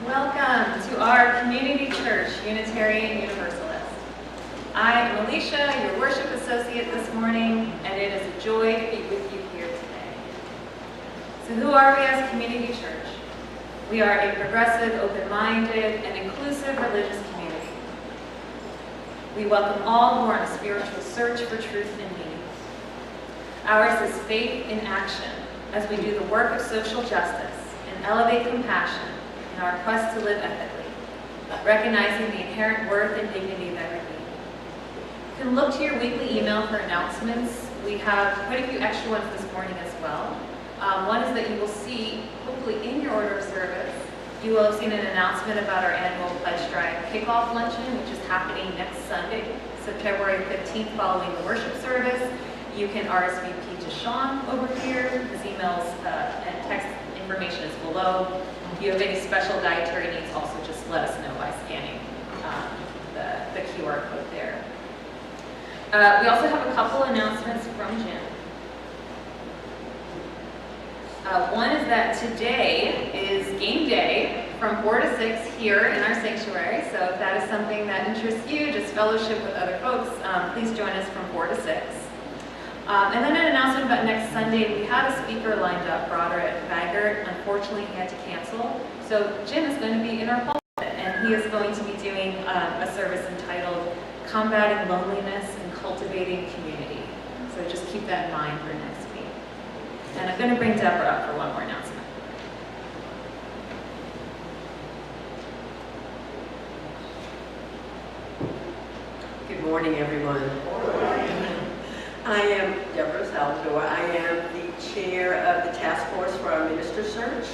Welcome to our community church, Unitarian Universalist. I am Alicia, your worship associate this morning, and it is a joy to be with you here today. So who are we as a community church? We are a progressive, open-minded, and inclusive religious community. We welcome all who are on a spiritual search for truth and meaning. Ours is faith in action as we do the work of social justice and elevate compassion in our quest to live ethically, recognizing the inherent worth and dignity that we need. You can look to your weekly email for announcements. We have quite a few extra ones this morning as well. One is that you will see, hopefully in your order of service, you will have seen an announcement about our annual Pledge Drive kickoff luncheon, which is happening next Sunday, February 15th, following the worship service. You can RSVP to Sean over here. His emails and text information is below. If you have any special dietary needs, also just let us know by scanning the QR code there. We also have a couple announcements from Jim. One is that today is game day from 4 to 6 here in our sanctuary. So if that is something that interests you, just fellowship with other folks, please join us from 4 to 6. And then an announcement about next Sunday. We had a speaker lined up, Broderick Baggert. Unfortunately, he had to cancel. So Jim is going to be in our pulpit, and he is going to be doing a service entitled Combating Loneliness and Cultivating Community. So just keep that in mind for next week. And I'm going to bring Deborah up for one more announcement. Good morning, everyone. I am Deborah Salvador. I am the chair of the task force for our minister search,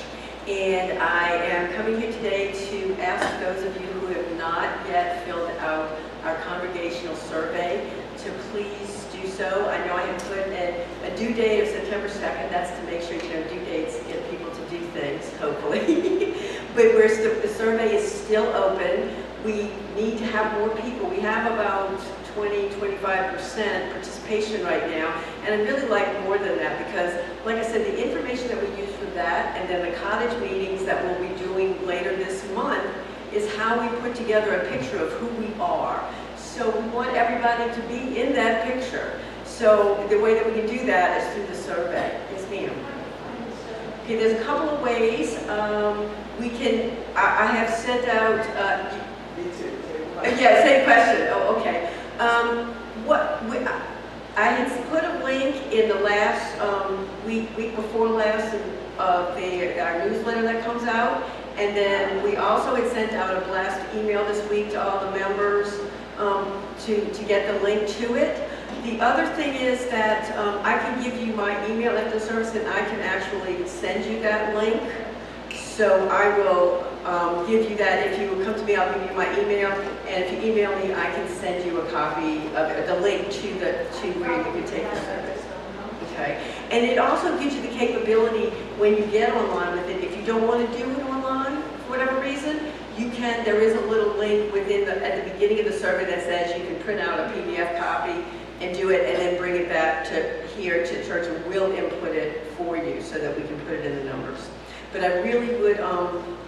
and I am coming here today to ask those of you who have not yet filled out our congregational survey to please do so. I know I have put a due date of September 2nd. That's to make sure, due dates get people to do things, hopefully. But the survey is still open. We need to have more people. We have about 20-25% participation right now, and I'd really like more than that because, like I said, the information that we use for that and then the cottage meetings that we'll be doing later this month is how we put together a picture of who we are. So we want everybody to be in that picture. So the way that we can do that is through the survey. Yes, ma'am. Okay, there's a couple of ways. We can, I have sent out, yeah, same question. Oh, okay. I had put a link in the last week before last of our newsletter that comes out, and then we also had sent out a blast email this week to all the members to get the link to it. The other thing is that I can give you my email after the service, and I can actually send you that link. So I will give you that. If you will come to me, I'll give you my email, and if you email me, I can send you a copy of the link to where you can take the service. Okay, and it also gives you the capability when you get online with it. If you don't want to do it online for whatever reason, you can. There is a little link at the beginning of the survey that says you can print out a PDF copy and do it, and then bring it back to here to church, and we'll input it for you so that we can put it in the numbers. But I really would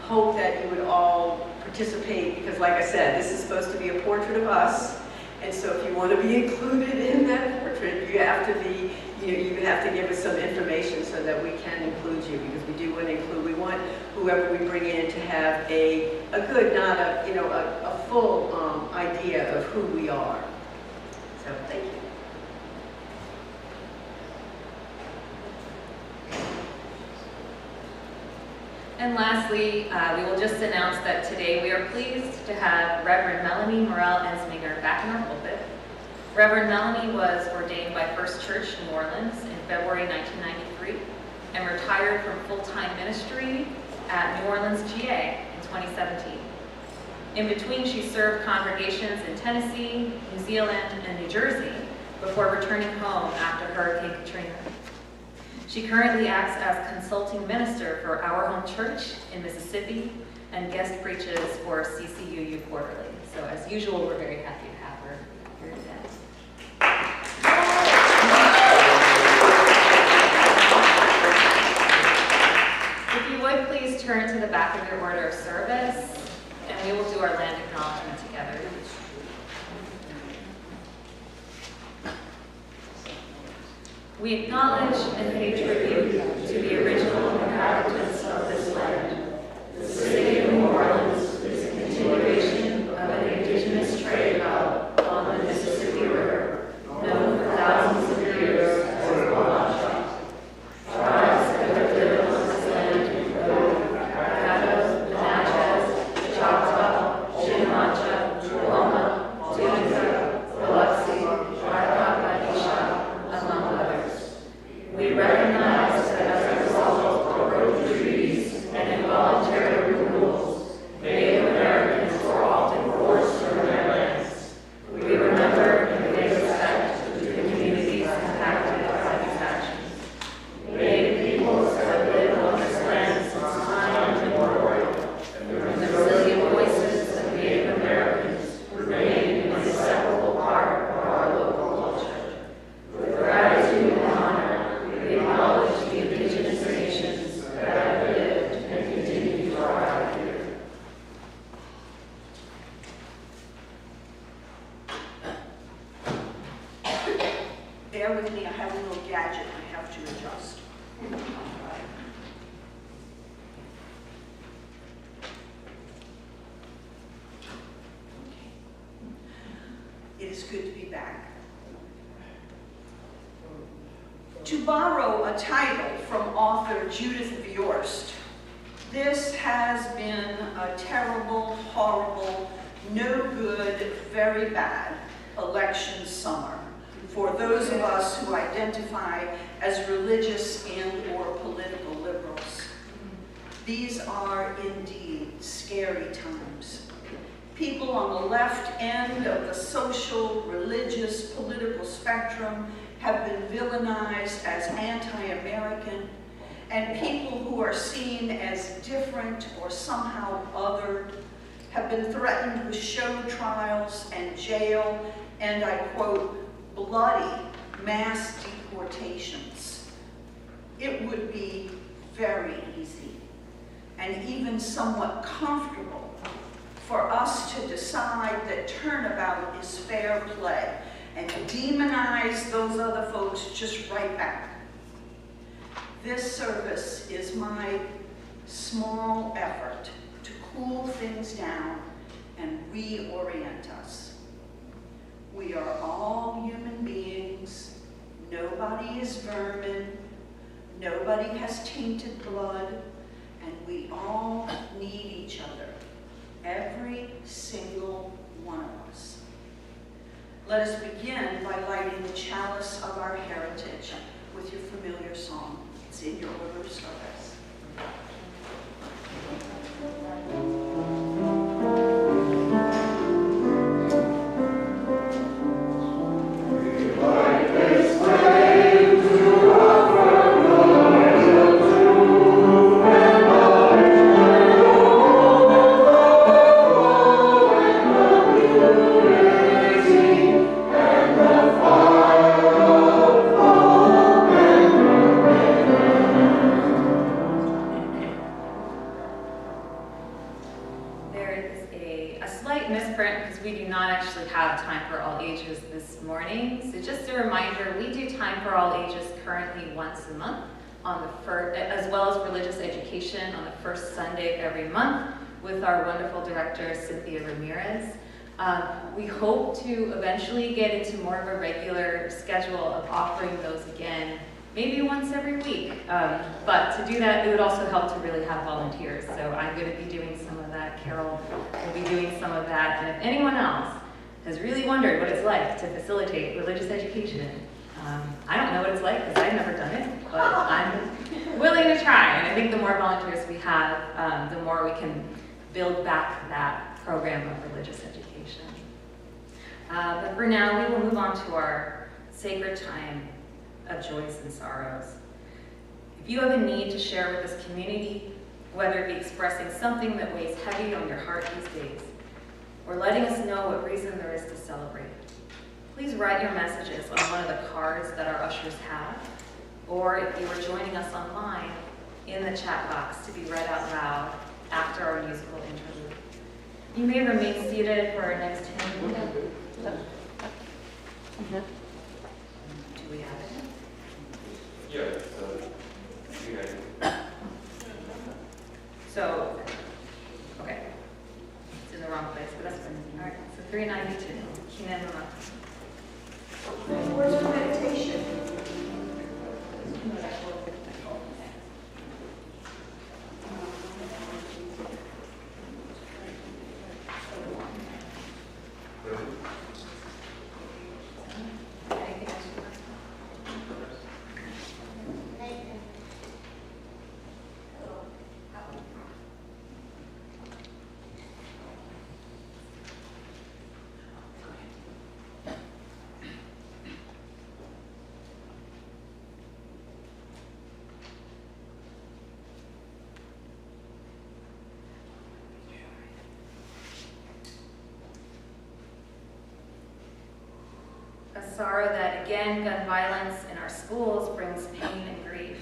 hope that you would all participate because, like I said, this is supposed to be a portrait of us. And so if you want to be included in that portrait, you have to be, you have to give us some information so that we can include you, because we do want to include, we want whoever we bring in to have a good, not a full idea of who we are. So thank you. And lastly, we will just announce that today we are pleased to have Reverend Melanie Morel-Ensminger back in our pulpit. Reverend Melanie was ordained by First Church New Orleans in February 1993 and retired from full-time ministry at New Orleans GA in 2017. In between, she served congregations in Tennessee, New Zealand, and New Jersey before returning home after Hurricane Katrina. She currently acts as consulting minister for Our Home Church in Mississippi and guest preaches for CCUU quarterly. So as usual, we're very happy to have her here today. If you would please turn to the back of your order of service, and we will do our land acknowledgement together. We acknowledge and pay tribute to the original inhabitants of this land. The city of New Orleans is a continuation of an indigenous trade route on the Mississippi River, known for thousands of years as the Wabash. Tribes that have lived on this land include Caddo, the Natchez, the Choctaw, Chitimacha, Tuolumne, Tunica, Biloxi, Arakawa, Isha, among others. We recognize that as a result of road treaties and involuntary removals, Native Americans were often forced from their lands. We remember and pay respect to the communities impacted by these actions. Native peoples have lived on this land since time immemorial, and the resilient voices of Native Americans remain an inseparable part of our local culture. With gratitude and honor, we acknowledge the indigenous nations that have lived and continue to thrive here. Bear with me, I have a little gadget I have to adjust. It is good to be back. To borrow a title from author Judith Viorst, this has been a terrible, horrible, no good, very bad election summer for those of us who identify as religious and/or political liberals. These are indeed scary times. People on the left end of the social, religious, political spectrum have been villainized as anti-American, and people who are seen as different or somehow othered have been threatened with show trials and jail, and I quote, bloody mass deportations. It would be very easy and even somewhat comfortable for us to decide that turnabout is fair play and demonize those other folks just right back. This service is my small effort to cool things down and reorient us. We are all human beings. Nobody is vermin. Nobody has tainted blood. And we all need each other. Every single one of us. Let us begin by lighting the chalice of our heritage with your familiar song. It's in your order of service. Once a month, as well as religious education on the first Sunday of every month with our wonderful director, Cynthia Ramirez. We hope to eventually get into more of a regular schedule of offering those again, maybe once every week. But to do that, it would also help to really have volunteers. So I'm going to be doing some of that. Carol will be doing some of that. And if anyone else has really wondered what it's like to facilitate religious education, I don't know what it's like because I've never done it, but I'm willing to try. And I think the more volunteers we have, the more we can build back that program of religious education. But for now, we will move on to our sacred time of joys and sorrows. If you have a need to share with this community, whether it be expressing something that weighs heavy on your heart these days, or letting us know what reason there is to celebrate, please write your messages on one of the cards that our ushers have, or if you are joining us online, in the chat box to be read out loud after our musical interlude. You may remain seated for our next hymn. Do we have it? Yeah, So, okay. It's in the wrong place, but that's fine. All right, so 392. Keenan Ramon. Words of meditation. Anything else you'd like? A sorrow that again, gun violence in our schools brings pain and grief,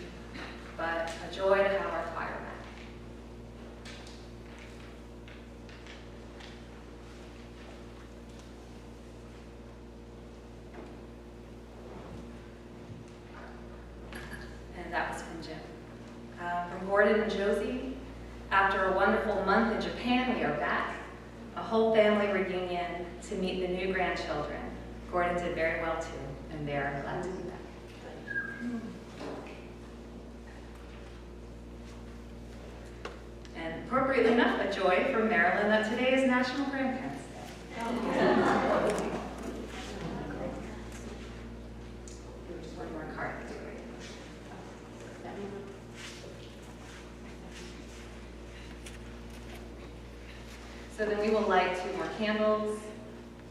but a joy to have our fire back. And that was from Jim. From Gordon and Josie, after a wonderful month in Japan, we are back. A whole family reunion to meet the new grandchildren. Gordon did very well too, and they're glad to be back. And appropriately enough, a joy from Maryland that today is National Grandparents Day. Just one more card. So then we will light 2 more candles.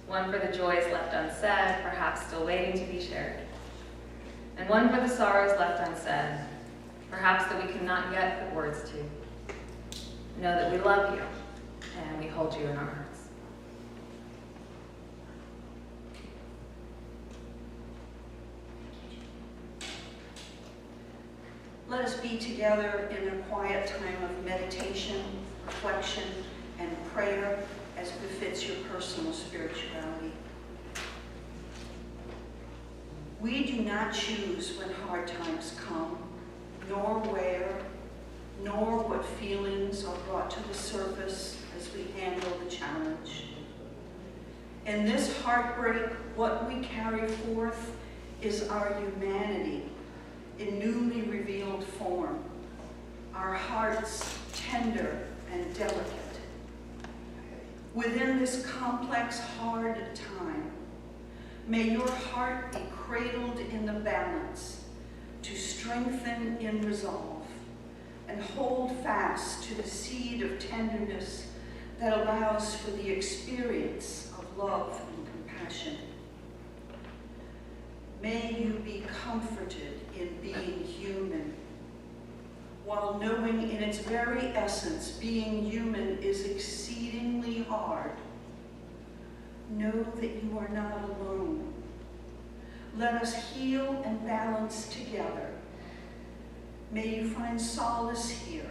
One for the joys left unsaid, perhaps still waiting to be shared. And one for the sorrows left unsaid, perhaps that we cannot yet put words to. Know that we love you, and we hold you in our hearts. Let us be together in a quiet time of meditation, reflection, and prayer as befits your personal spirituality. We do not choose when hard times come, nor where, nor what feelings are brought to the surface as we handle the challenge. In this heartbreak, what we carry forth is our humanity in newly revealed form, our hearts tender and delicate. Within this complex, hard time, may your heart be cradled in the balance to strengthen in resolve and hold fast to the seed of tenderness that allows for the experience of love and compassion. May you be comforted in being human, while knowing in its very essence being human is exceedingly hard. Know that you are not alone. Let us heal and balance together. May you find solace here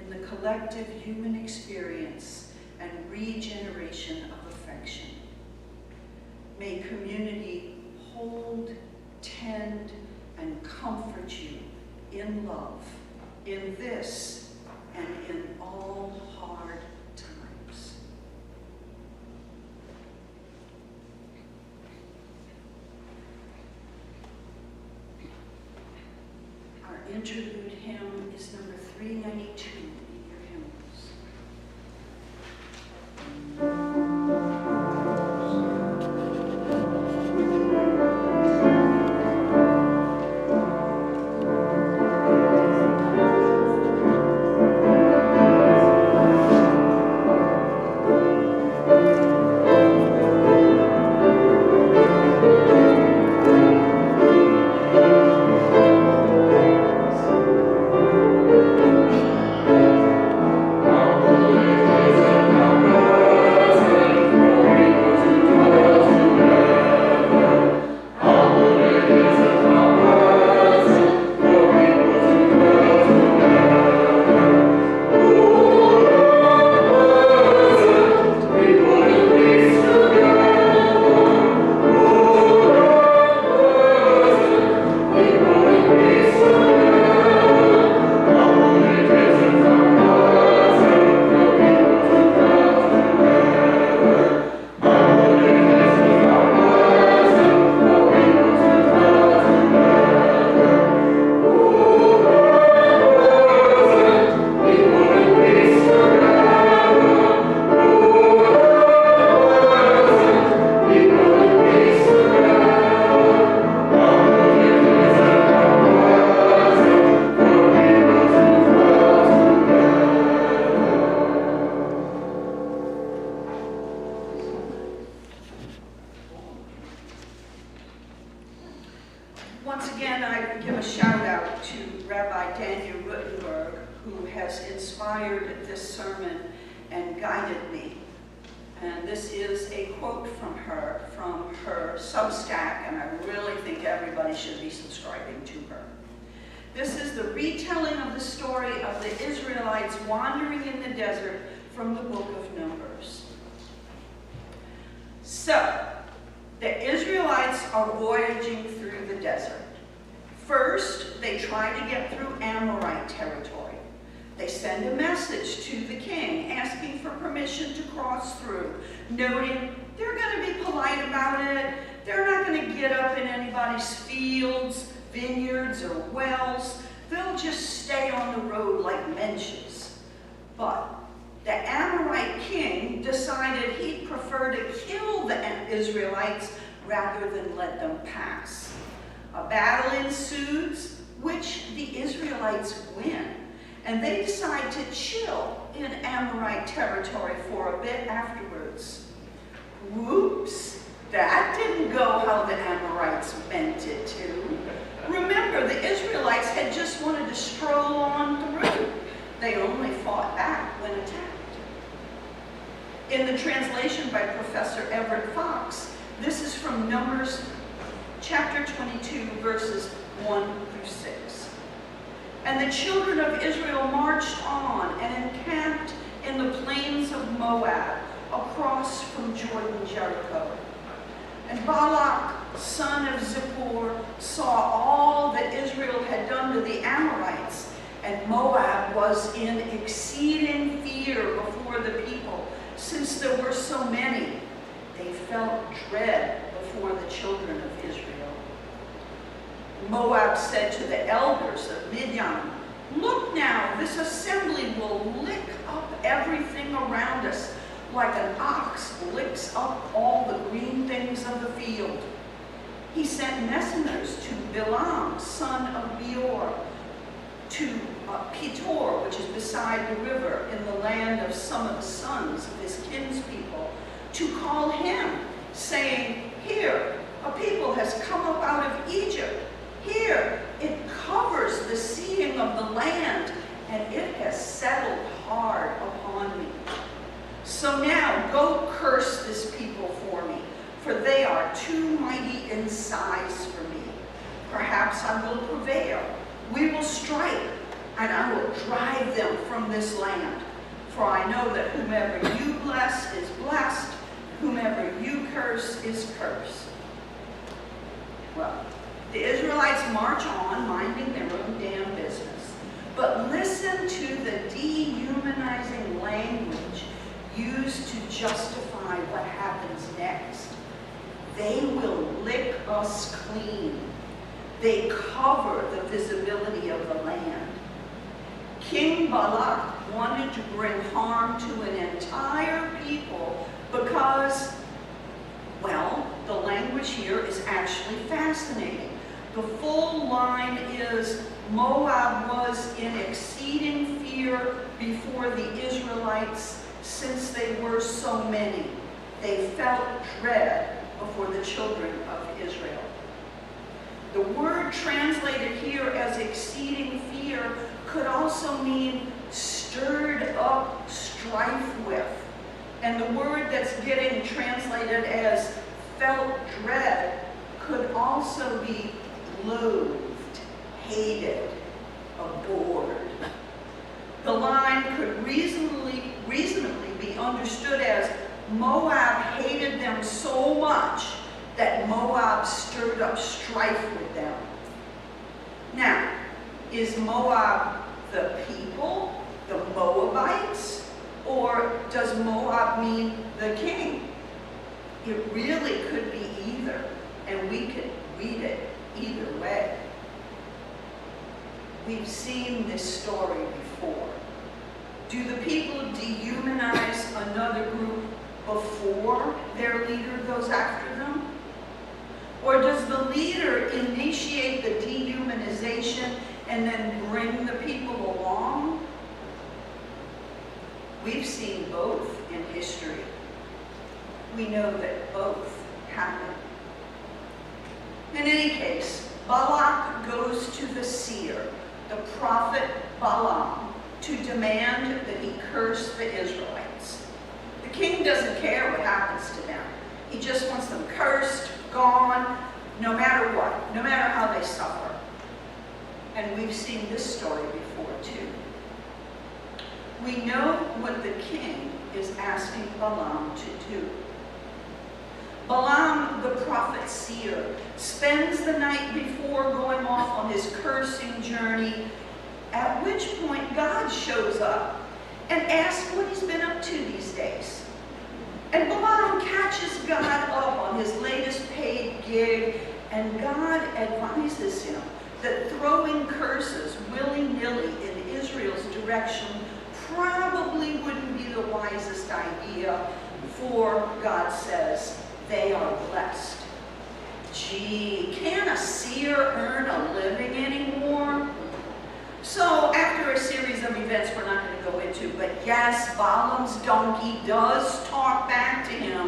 in the collective human experience and regeneration of affection. May community hold, tend, and comfort you in love, in this and in all hard times. Our interlude hymn is number 392 in your hymnals. sermon and guided me. And this is a quote from her Substack, and I really think everybody should be subscribing to her. This is the retelling of the story of the Israelites wandering in the desert from the book of Numbers. So, the Israelites are voyaging through the desert. First, they try to get through Amorite territory. They send a message to the king asking for permission to cross through, noting they're going to be polite about it. They're not going to get up in anybody's fields, vineyards, or wells. They'll just stay on the road like menches. But the Amorite king decided he'd prefer to kill the Israelites rather than let them pass. A battle ensues, which the Israelites win, and they decide to chill in Amorite territory for a bit afterwards. Whoops, that didn't go how the Amorites meant it to. Remember, the Israelites had just wanted to stroll on through. They only fought back when attacked. In the translation by Professor Everett Fox, this is from Numbers chapter 22, verses 1 through 6. And the children of Israel marched on and encamped in the plains of Moab, across from Jordan Jericho. And Balak, son of Zippor, saw all that Israel had done to the Amorites, and Moab was in exceeding fear before the people, since there were so many. They felt dread before the children of Israel. Moab said to the elders of Midian, "Look now, this assembly will lick up everything around us, like an ox licks up all the green things of the field." He sent messengers to Bilam, son of Beor, to Petor, which is beside the river, in the land of some of the sons of his kinspeople, to call him, saying, "Here, a people has come up out of Egypt. Here, it covers the seeing of the land, and it has settled hard upon me. So now go curse this people for me, for they are too mighty in size for me. Perhaps I will prevail. We will strike, and I will drive them from this land. For I know that whomever you bless is blessed, whomever you curse is cursed." Well, the Israelites march on, minding their own damn business. But listen to the dehumanizing language used to justify what happens next. They will lick us clean. They cover the visibility of the land. King Balak wanted to bring harm to an entire people because, well, the language here is actually fascinating. The full line is, Moab was in exceeding fear before the Israelites, since they were so many. They felt dread before the children of Israel. The word translated here as exceeding fear could also mean stirred up strife with. And the word that's getting translated as felt dread could also be loathed, hated, abhorred. The line could reasonably be understood as Moab hated them so much that Moab stirred up strife with them. Now, is Moab the people, the Moabites, or does Moab mean the king? It really could be either, and we could read it either way. We've seen this story before. Do the people dehumanize another group before their leader goes after them? Or does the leader initiate the dehumanization and then bring the people along? We've seen both in history. We know that both happen. In any case, Balak goes to the seer, the prophet Balaam, to demand that he curse the Israelites. The king doesn't care what happens to them. He just wants them cursed, gone, no matter what, no matter how they suffer. And we've seen this story before too. We know what the king is asking Balaam to do. Balaam, the prophet seer, spends the night before going off on his cursing journey, at which point God shows up and asks what he's been up to these days. And Balaam catches God up on his latest paid gig, and God advises him that throwing curses willy-nilly in Israel's direction probably wouldn't be the wisest idea, for God says they are blessed. Gee, can a seer earn a living anymore? So after a series of events we're not going to go into, but yes, Balaam's donkey does talk back to him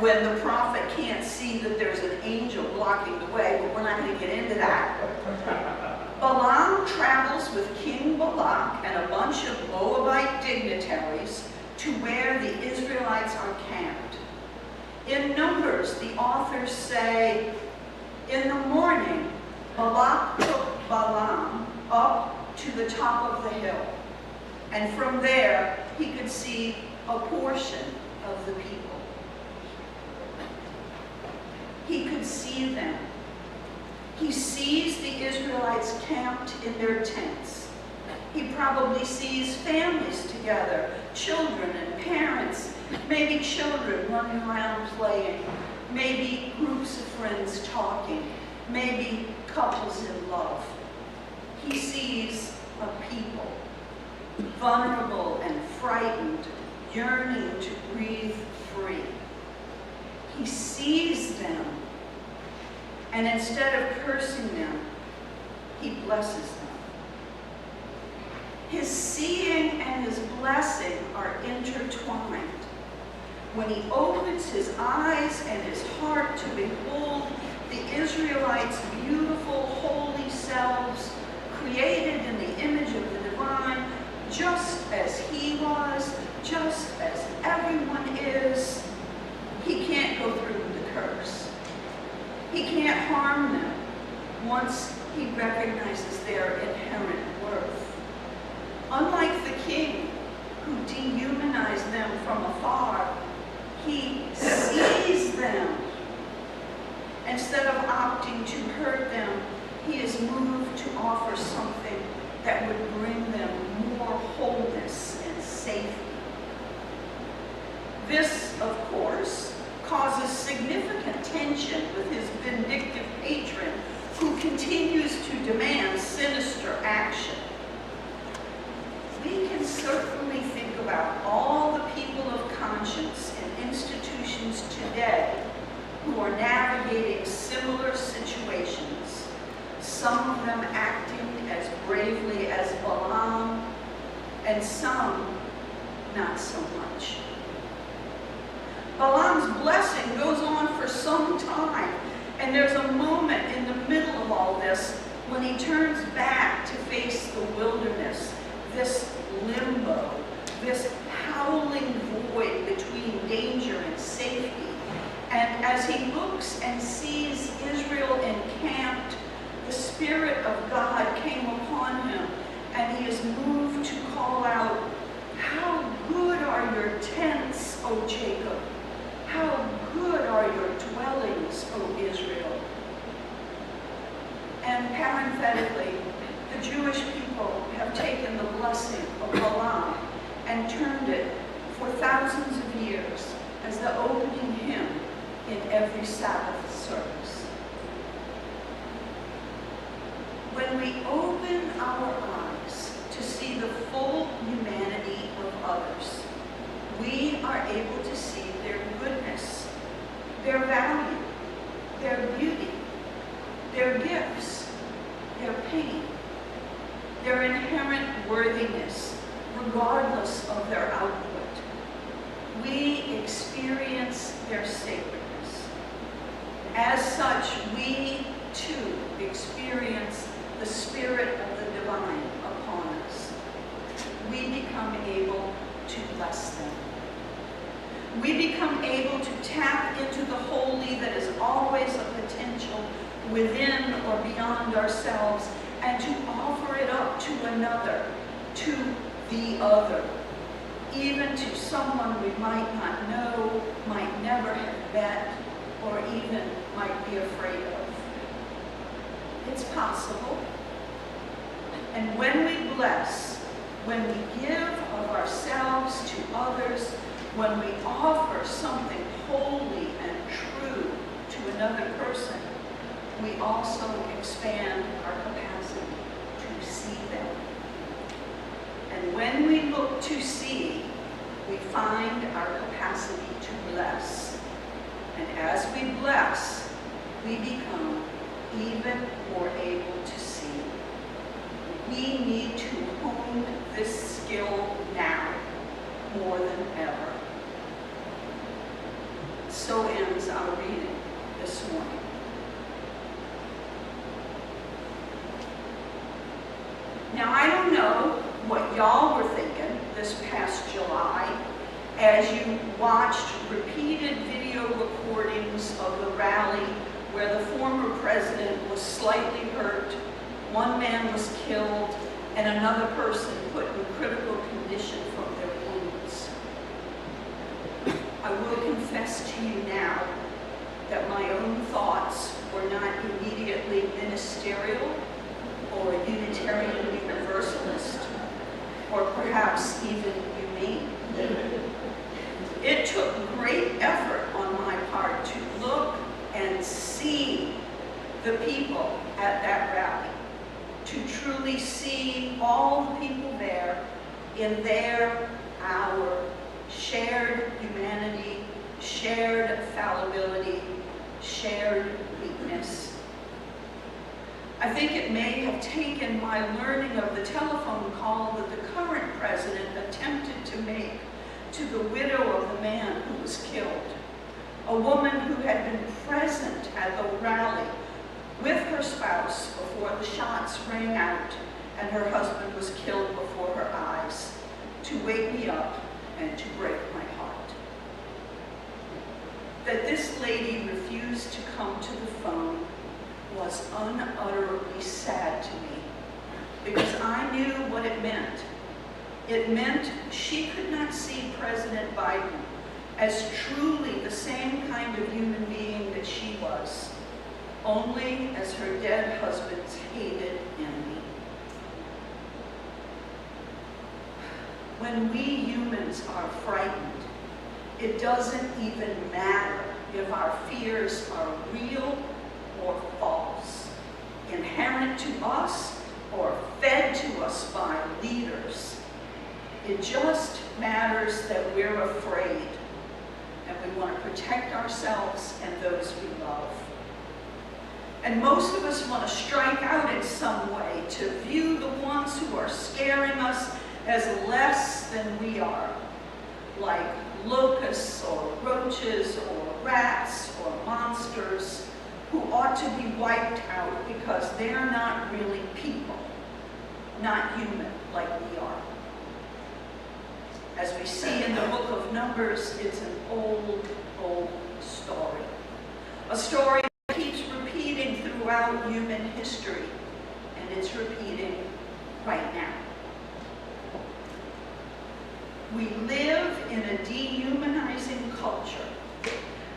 when the prophet can't see that there's an angel blocking the way, but we're not going to get into that. Balaam travels with King Balak and a bunch of Moabite dignitaries to where the Israelites are camped. In Numbers, the authors say, in the morning, Balak took Balaam up to the top of the hill, and from there he could see a portion of the people. He could see them. He sees the Israelites camped in their tents. He probably sees families together, children and parents, maybe children running around playing, maybe groups of friends talking, maybe couples in love. He sees a people, vulnerable and frightened, yearning to breathe free. He sees them, and instead of cursing them, he blesses them. His seeing and his blessing are intertwined. When he opens his eyes and his heart to behold the Israelites' beautiful, holy selves, created in the image of the divine, just as he was, just as everyone is, he can't go through with the curse. He can't harm them once he recognizes their inherent worth. Unlike the king, who dehumanized them from afar, he sees them. Instead of opting to hurt them, he is moved to offer something that would bring them more wholeness and safety. This, of course, causes significant tension with his vindictive patron, who continues to demand sinister action. We can certainly think about all the people of conscience in institutions today who are navigating similar situations, some of them acting as bravely as Balaam, and some not so much. Balaam's blessing goes on for some time, and there's a moment in the middle of all this when he turns back to face the wilderness, this limbo, this howling void between danger and safety. And as he looks and sees Israel encamped, the Spirit of God came upon him, and he is moved to call out, "How good are your tents, O Jacob! How good are your dwellings, O Israel!" And parenthetically, the Jewish people have taken the blessing of Balaam and turned it for thousands of years as the opening hymn in every Sabbath service. When we open our eyes to see the full humanity of others, we are able to see their goodness, their value, their beauty, their gifts, their pain, their inherent worthiness, regardless of their output. We experience their sacredness. As such, we too experience the Spirit of the divine upon us. we become able to bless them. We become able to tap into the holy that is always a potential within or beyond ourselves, and to offer it up to another, to the other, even to someone we might not know, might never have met, or even might be afraid of. It's possible. And when we bless, when we give of ourselves to others, when we offer something holy and true to another person, we also expand our capacity to see them. And when we look to see, we find our capacity to bless. And as we bless, we become even more able to see. We need to hone this skill now more than ever. So ends our reading this morning. Now, I don't know what y'all were thinking this past July as you watched repeated video recordings of the rally where the former president was slightly hurt, one man was killed, and another person put in critical condition from their wounds. I will confess to you now that my own thoughts were not immediately ministerial or Unitarian Universalist, or perhaps even humane. It took great effort on my part to look and see the people at that rally, to truly see all the people there in our shared humanity, shared fallibility, shared weakness. I think it may have taken my learning of the telephone call that the current president attempted to make to the widow of the man who was killed, a woman who had been present at the rally with her spouse before the shots rang out and her husband was killed before her eyes, to wake me up and to break my heart. That this lady refused to come to the phone was unutterably sad to me, because I knew what it meant. It meant she could not see President Biden as truly the same kind of human being that she was, only as her dead husband's hated enemy. When we humans are frightened, it doesn't even matter if our fears are real or false, inherent to us or fed to us by leaders. It just matters that we're afraid, and we want to protect ourselves and those we love. And most of us want to strike out in some way, to view the ones who are scaring us as less than we are, like locusts or roaches or rats or monsters who ought to be wiped out because they're not really people, not human like we are. As we see in the book of Numbers, it's an old, old story. A story that keeps repeating throughout human history, and it's repeating right now. We live in a dehumanizing culture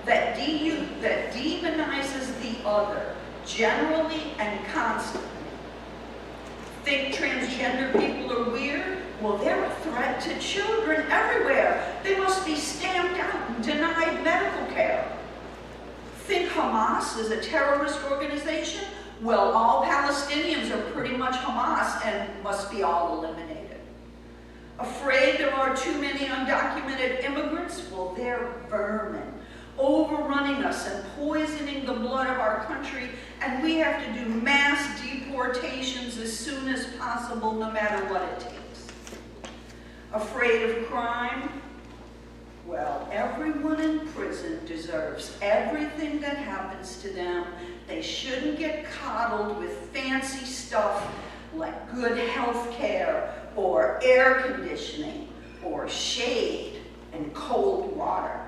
that demonizes the other, generally and constantly. Think transgender people are weird? Well, they're a threat to children everywhere. They must be stamped out and denied medical care. Think Hamas is a terrorist organization? Well, all Palestinians are pretty much Hamas and must be all eliminated. Afraid there are too many undocumented immigrants? Well, they're vermin, overrunning us and poisoning the blood of our country, and we have to do mass deportations as soon as possible, no matter what it takes. Afraid of crime? Well, everyone in prison deserves everything that happens to them. They shouldn't get coddled with fancy stuff like good health care or air conditioning or shade and cold water.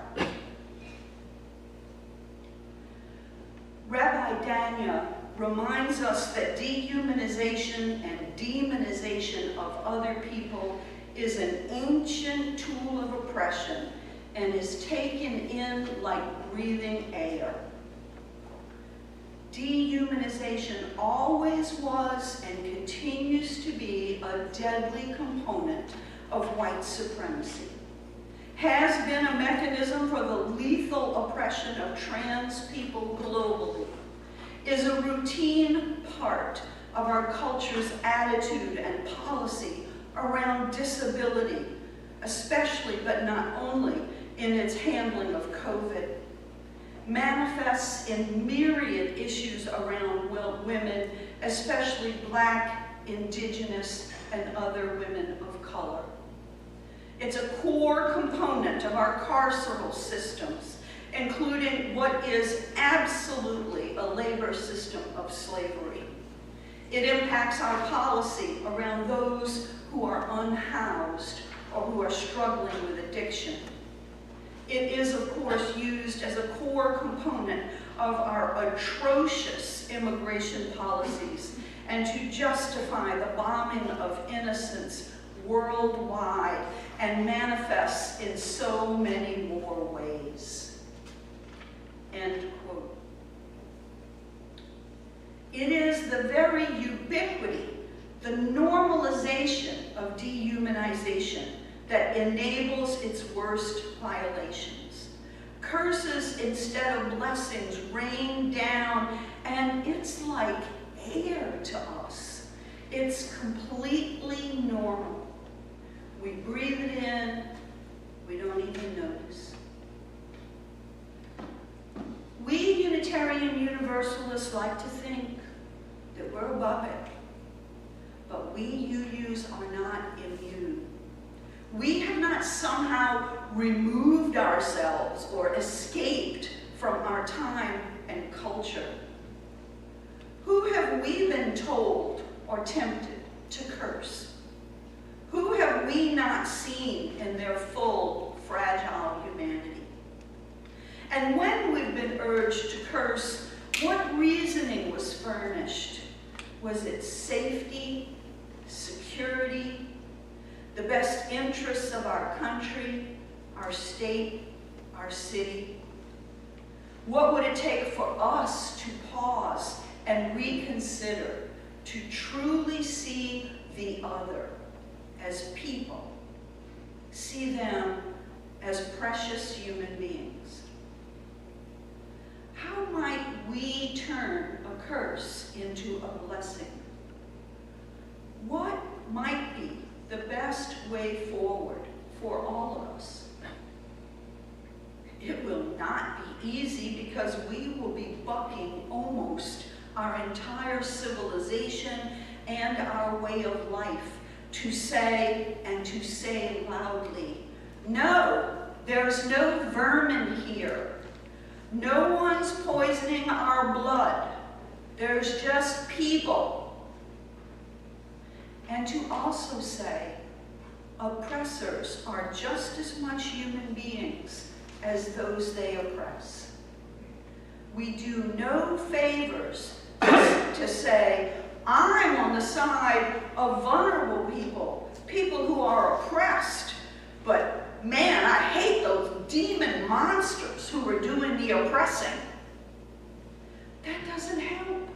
Rabbi Danya reminds us that dehumanization and demonization of other people is an ancient tool of oppression and is taken in like breathing air. Dehumanization always was and continues to be a deadly component of white supremacy, has been a mechanism for the lethal oppression of trans people globally, is a routine part of our culture's attitude and policy around disability, especially but not only in its handling of COVID, manifests in myriad issues around women, especially Black, Indigenous, and other women of color. It's a core component of our carceral systems, including what is absolutely a labor system of slavery. It impacts our policy around those who are unhoused or who are struggling with addiction. It is, of course, used as a core component of our atrocious immigration policies and to justify the bombing of innocents worldwide and manifests in so many more ways. End quote. It is the very ubiquity, the normalization of dehumanization that enables its worst violations. Curses instead of blessings rain down, and it's like air to us. It's completely normal. We breathe it in, we don't even notice. We Unitarian Universalists like to think that we're above it, but we UUs are not immune. We have not somehow removed ourselves or escaped from our time and culture. Who have we been told or tempted to curse? Who have we not seen in their full, fragile humanity? And when we've been urged to curse, what reasoning was furnished? Was it safety, security, the best interests of our country, our state, our city? What would it take for us to pause and reconsider, to truly see the other as people, see them as precious human beings? How might we turn a curse into a blessing? What might be the best way forward for all of us? It will not be easy because we will be bucking almost our entire civilization and our way of life to say, and to say loudly, no, there's no vermin here. No one's poisoning our blood. There's just people. And to also say, oppressors are just as much human beings as those they oppress. We do no favors to say, I'm on the side of vulnerable people, people who are oppressed, but man, I hate those demon monsters who are doing the oppressing. That doesn't help.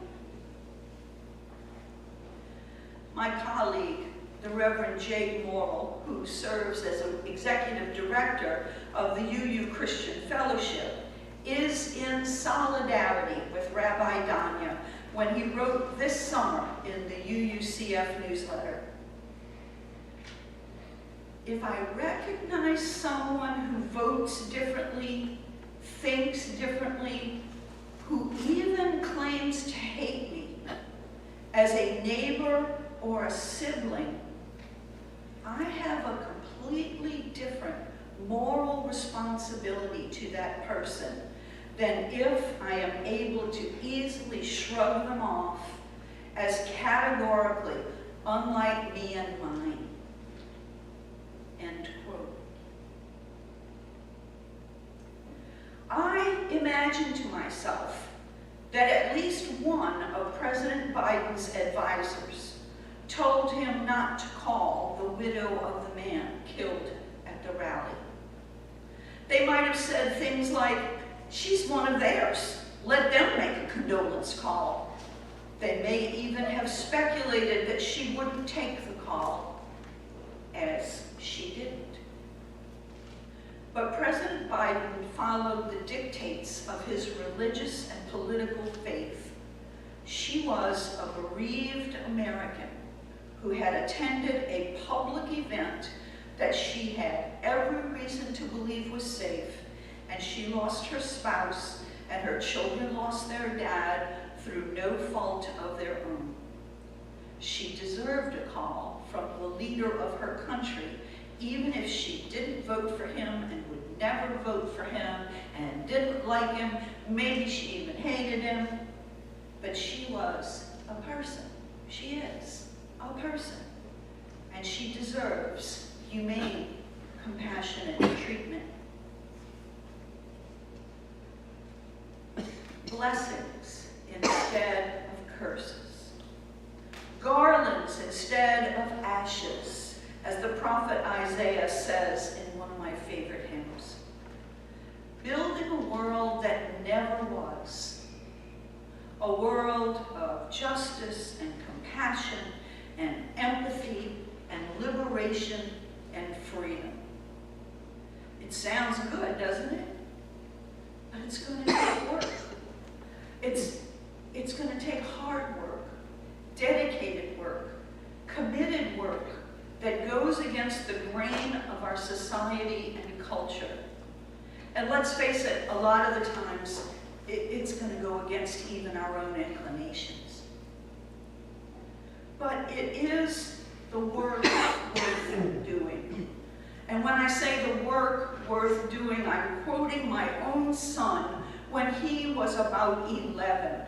My colleague, the Reverend Jake Morel, who serves as an executive director of the UU Christian Fellowship, is in solidarity with Rabbi Danya when he wrote this summer in the UUCF newsletter. If I recognize someone who votes differently, thinks differently, who even claims to hate me as a neighbor or a sibling, I have a completely different moral responsibility to that person than if I am able to easily shrug them off as categorically unlike me and mine. End quote. I imagine to myself that at least one of President Biden's advisors told him not to call the widow of the man killed at the rally. They might have said things like, "She's one of theirs. Let them make a condolence call." They may even have speculated that she wouldn't take the call, as she didn't. But President Biden followed the dictates of his religious and political faith. She was a bereaved American who had attended a public event that she had every reason to believe was safe, and she lost her spouse, and her children lost their dad through no fault of their own. She deserved a call from the leader of her country, even if she didn't vote for him and would never vote for him and didn't like him, maybe she even hated him, but she was a person. She is a person, and she deserves humane, compassionate treatment. Blessings instead of curses. Garlands instead of ashes, as the prophet Isaiah says in one of my favorite hymns. Building a world that never was. A world of justice and compassion and empathy and liberation and freedom. It sounds good, doesn't it? But it's going to take work. It's going to take hard work, dedicated work, committed work that goes against the grain of our society and culture. And let's face it, a lot of the times, it's going to go against even our own inclinations. But it is the work worth doing. And when I say the work worth doing, I'm quoting my own son when he was about 11.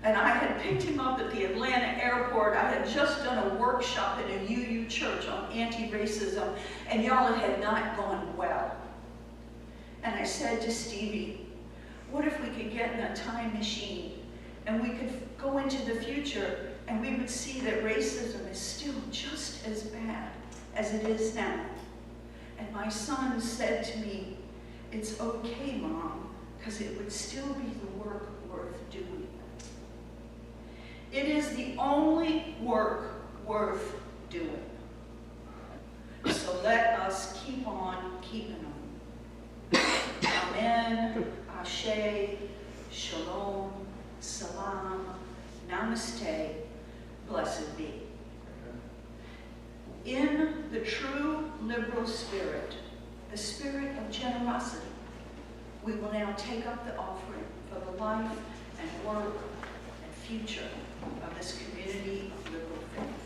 And I had picked him up at the Atlanta airport. I had just done a workshop in a UU church on anti-racism, and y'all, it had not gone well. And I said to Stevie, what if we could get in a time machine and we could go into the future and we would see that racism is still just as bad as it is now? And my son said to me, it's okay, Mom, because it would still be the work worth doing. It is the only work worth doing. So let us keep on keeping on. Amen, Ashe, Shalom, Salam, Namaste, blessed be. In the true liberal spirit, the spirit of generosity, we will now take up the offering for the life and work and future of this community of liberal faith.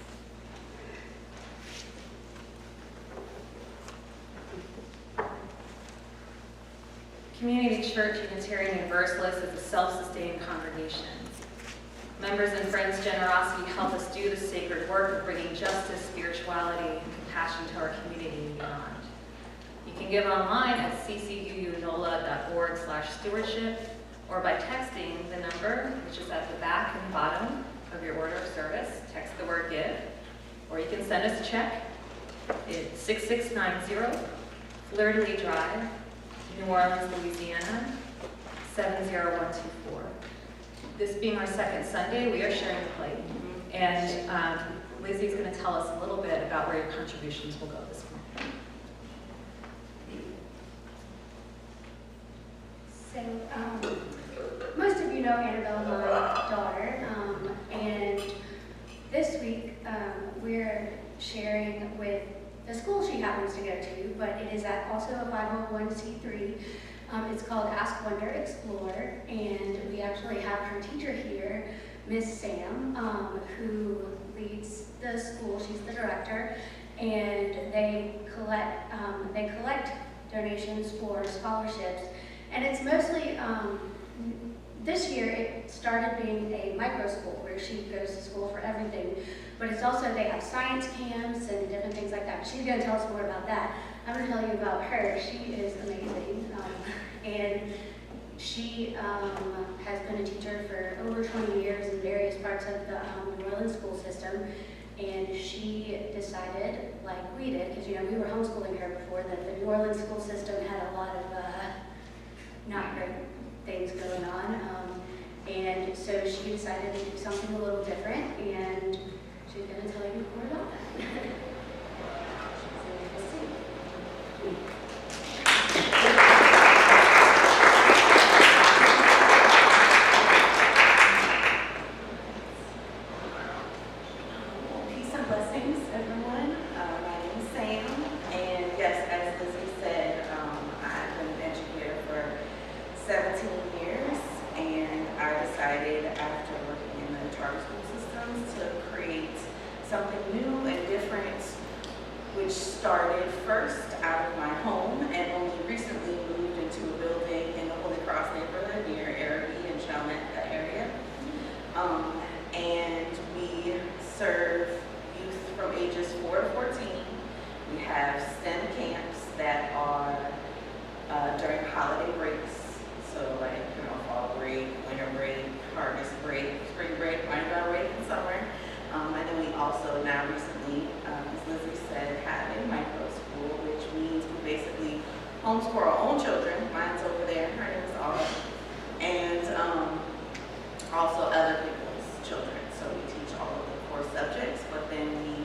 Community Church Unitarian Universalist is a self-sustaining congregation. Members and friends' generosity help us do the sacred work of bringing justice, spirituality, and compassion to our community and beyond. You can give online at ccuunola.org/stewardship or by texting the number, which is at the back and bottom of your order of service. Text the word give, or you can send us a check. It's 6690 Fleur-de-Lis Drive, New Orleans, Louisiana, 70124. This being our second Sunday, we are sharing the plate. And Lizzie's going to tell us a little bit about where your contributions will go this morning. So, most of you know Annabelle, my daughter, and this week we're sharing with the school she happens to go to, but it is also a 501c3. It's called Ask, Wonder, Explore, and we actually have her teacher here, Miss Sam, who leads the school. She's the director, and they collect donations for scholarships, and it's mostly this year it started being a micro school where she goes to school for everything, but it's also, they have science camps and different things like that. She's going to tell us more about that. I'm going to tell you about her. She is amazing, and she has been a teacher for over 20 years in various parts of the New Orleans school system, and she decided, like we did, because you know we were homeschooling her before, that the New Orleans school system had a lot of not great things going on, and so she decided to do something a little different, and she's going to tell you more about that. Peace and blessings, everyone. My name is Sam, and yes, as Lizzie said, I've been an educator for 17 years, and I decided after working in the charter school systems to create something new and different, which started first out of my home and only recently moved into a building in the Holy Cross neighborhood near Arabi and Chalmette area. And we serve youth from ages 4 to 14. We have STEM camps that are during holiday breaks, so like fall break, winter break, harvest break, spring break, Mardi Gras break, and summer. And then we also now recently, as Lizzie said, have a micro school, which means we basically homeschool our own children. Mine's over there, her name is Aura, and also other people's children. So we teach all of the core subjects, but then we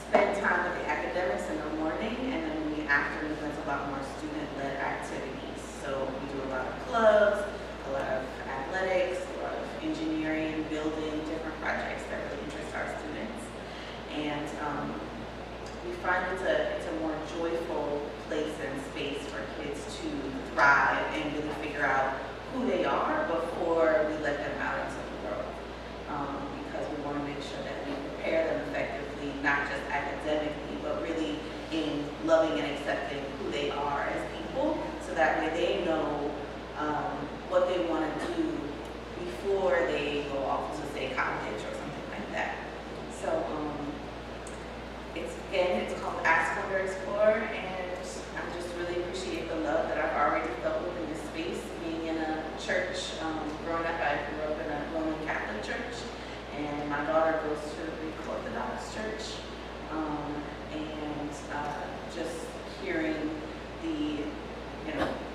spend time with the academics in the morning, and then in the afternoon there's a lot more student-led activities. So we do a lot of clubs, a lot of athletics, a lot of engineering, building, different projects that really interest our students. And we find it's a more joyful place and space for kids to thrive and really figure out who they are before we let them out into the world. Because we want to make sure that we prepare them effectively, not just academically, but really in loving and accepting who they are as people, so that way they know what they want to do before they go off to, say, college or something like that. So it's called Ask, Wonder, Explore, and I just really appreciate the love that I've already felt within this space. Being in a church, growing up, I grew up in a Roman Catholic church, and my daughter goes to a Greek Orthodox church, and just hearing the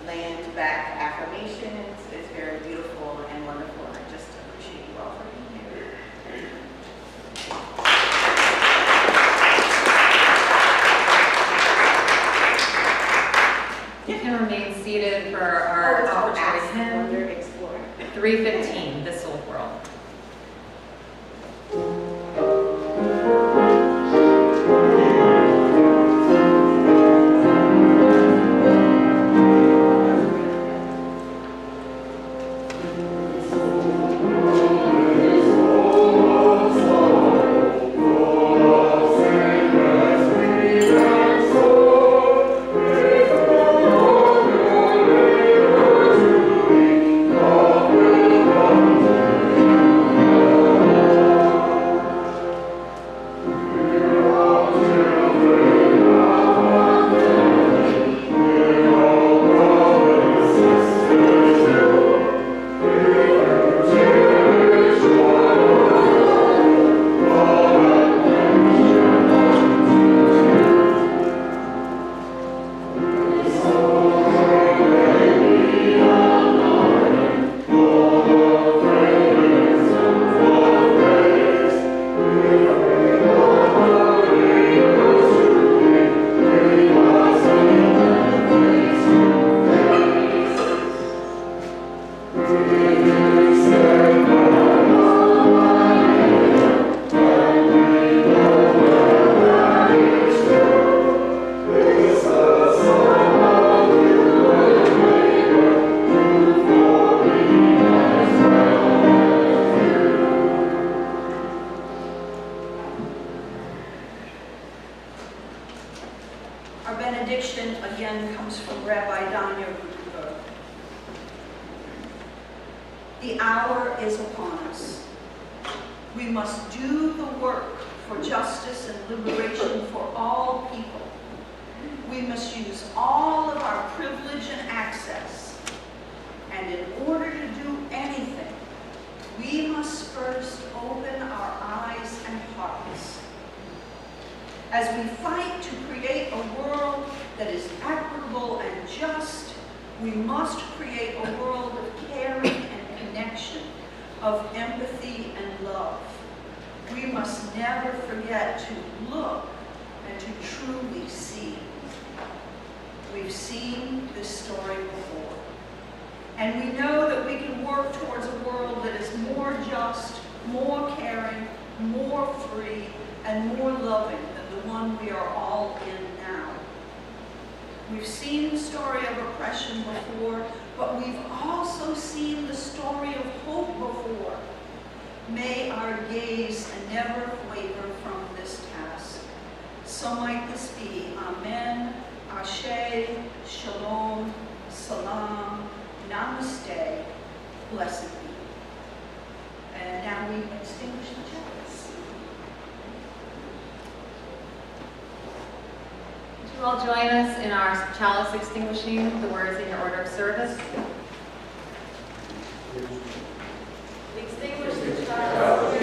land back affirmation is very beautiful and wonderful, and I just appreciate you all for being here. You can remain seated for our offertory hymn, 315, This Old World. Our benediction again comes from Rabbi Danya Ruttenberg. The hour is upon us. We must do the work for justice and liberation for all people. We must use all of our privilege and access. And in order to do anything, we must first open our eyes and hearts. As we fight to create a world that is equitable and just, we must create a world of caring and connection, of empathy and love. We must never forget to look and to truly see. We've seen this story before. And we know that we can work towards a world that is more just, more caring, more free, and more loving than the one we are all in now. We've seen the story of oppression before, but we've also seen the story of hope before. May our gaze never waver from this task. So might this be. Amen, Ashe, Shalom, Salam, Namaste, blessed be. And now we extinguish the chalice. Would you all join us in our chalice extinguishing, the words in your order of service? We extinguish the chalice.